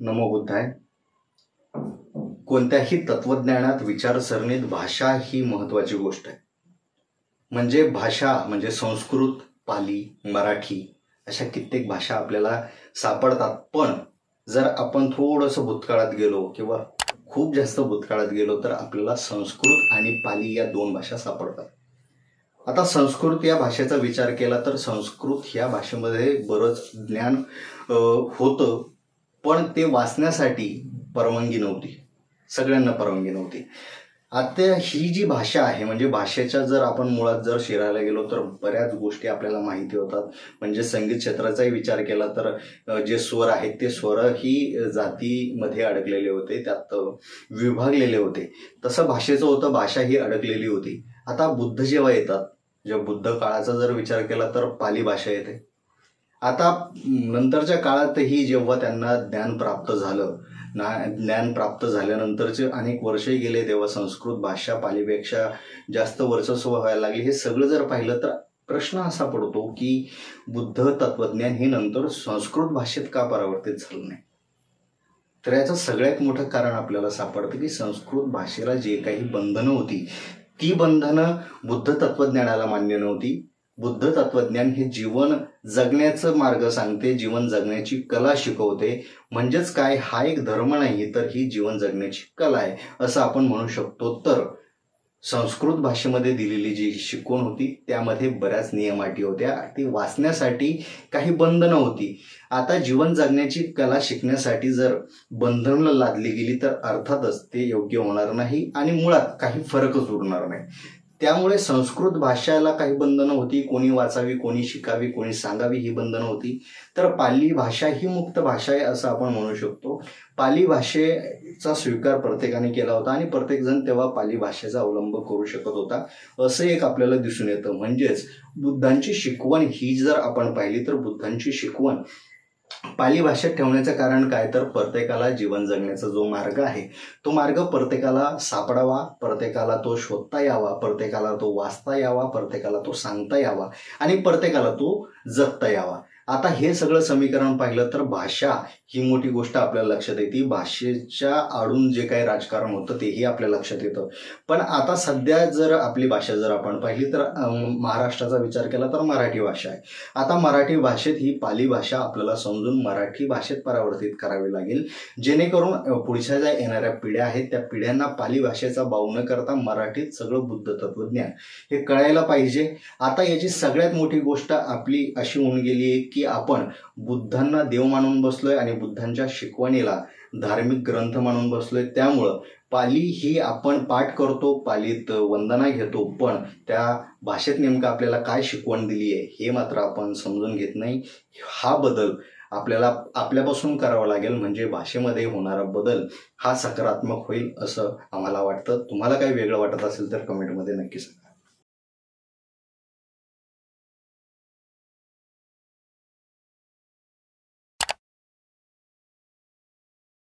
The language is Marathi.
नमो बुद्धाय. कोणत्याही तत्वज्ञानात विचारसरणीत भाषा ही महत्वाची गोष्ट आहे. म्हणजे भाषा म्हणजे संस्कृत, पाली, मराठी अशा कित्येक भाषा आपल्याला सापडतात. पण जर आपण थोडंसं भूतकाळात गेलो किंवा खूप जास्त भूतकाळात गेलो तर आपल्याला संस्कृत आणि पाली या दोन भाषा सापडतात. आता संस्कृत या भाषेचा विचार केला तर संस्कृत ह्या भाषेमध्ये बरंच ज्ञान होतं, पण ते वाचण्यासाठी परवानगी नव्हती, सगळ्यांना परवानगी नव्हती. आता ही जी भाषा आहे म्हणजे भाषेच्या जर आपण मुळात जर शिरायला गेलो तर बऱ्याच गोष्टी आपल्याला माहिती होतात. म्हणजे संगीत क्षेत्राचाही विचार केला तर जे स्वर आहेत ते स्वरही जातीमध्ये अडकलेले होते, त्यात विभागलेले होते. तसं भाषेचं होतं, भाषा ही अडकलेली होती. आता बुद्ध जेव्हा येतात, जेव्हा बुद्ध काळाचा जर विचार केला तर पाली भाषा येते. आता नंतरच्या काळातही जेव्हा त्यांना ज्ञान प्राप्त झालं, ज्ञान प्राप्त झाल्यानंतरचे अनेक वर्षही गेले तेव्हा संस्कृत भाषा पालीपेक्षा जास्त वर्चस्व व्हायला लागली. हे सगळं जर पाहिलं तर प्रश्न असा पडतो की बुद्ध तत्वज्ञान हे नंतर संस्कृत भाषेत का परावर्तित झालं नाही. तर याचं सगळ्यात मोठं कारण आपल्याला सापडतं की संस्कृत भाषेला जे काही बंधनं होती ती बंधनं बुद्ध तत्वज्ञानाला मान्य नव्हती. बुद्ध तत्वज्ञान हे जीवन जगण्याचं मार्ग सांगते, जीवन जगण्याची कला शिकवते. म्हणजेच काय, हा एक धर्म नाही तर ही जीवन जगण्याची कला आहे असं आपण म्हणू शकतो. तर संस्कृत भाषेमध्ये दिलेली जी शिकवण होती त्यामध्ये बऱ्याच नियम अटी होत्या, ती वाचण्यासाठी काही बंधनं होती. आता जीवन जगण्याची कला शिकण्यासाठी जर बंधनं लादली गेली तर अर्थातच ते योग्य होणार नाही आणि मुळात काही फरकच उरणार नाही. त्यामुळे संस्कृत भाषेला काही बंधनं होती, कोणी वाचावी, कोणी शिकावी, कोणी सांगावी ही बंधनं होती. तर पाली भाषा ही मुक्त भाषा आहे असं आपण म्हणू शकतो. पाली भाषेचा स्वीकार प्रत्येकाने केला होता आणि प्रत्येकजण तेव्हा पाली भाषेचा अवलंब करू शकत होता असं एक आपल्याला दिसून येतं. म्हणजेच बुद्धांची शिकवण ही जर आपण पाहिली तर बुद्धांची शिकवण पाली भाषेत ठेवण्याचं कारण काय, तर प्रत्येकाला जीवन जगण्याचा जो मार्ग आहे तो मार्ग प्रत्येकाला सापडावा, प्रत्येकाला तो शोधता यावा, प्रत्येकाला तो वाचता यावा, प्रत्येकाला तो सांगता यावा आणि प्रत्येकाला तो जगता यावा. आता हे सगळं समीकरण पाहिलं तर भाषा ही मोठी गोष्ट आपल्याला लक्षात येते. भाषेच्या आडून जे काही राजकारण होतं तेही आपल्या लक्षात येतं. पण आता सध्या जर आपली भाषा जर आपण पाहिली तर महाराष्ट्राचा विचार केला तर मराठी भाषा आहे. आता मराठी भाषेत ही पाली भाषा आपल्याला समजून मराठी भाषेत परावर्तित करावी लागेल, जेणेकरून पुढच्या ज्या येणाऱ्या पिढ्या आहेत त्या पिढ्यांना पाली भाषेचा बाऊ न करता मराठीत सगळं बुद्ध तत्वज्ञान हे कळायला पाहिजे. आता याची सगळ्यात मोठी गोष्ट आपली अशी होऊन गेली आहे की आपण बुद्धांना देव मानून बसलोय आणि बुद्धांच्या शिकवणीला धार्मिक ग्रंथ मानून बसलोय. त्यामुळं पाली ही आपण पाठ करतो, पालीत वंदना घेतो, पण त्या भाषेत नेमकं आपल्याला काय शिकवण दिली आहे हे मात्र आपण समजून घेत नाही. हा बदल आपल्याला आपल्यापासून करावा लागेल, म्हणजे भाषेमध्ये होणारा बदल हा सकारात्मक होईल असं आम्हाला वाटतं. तुम्हाला काही वेगळं वाटत असेल तर कमेंटमध्ये नक्की सांगा.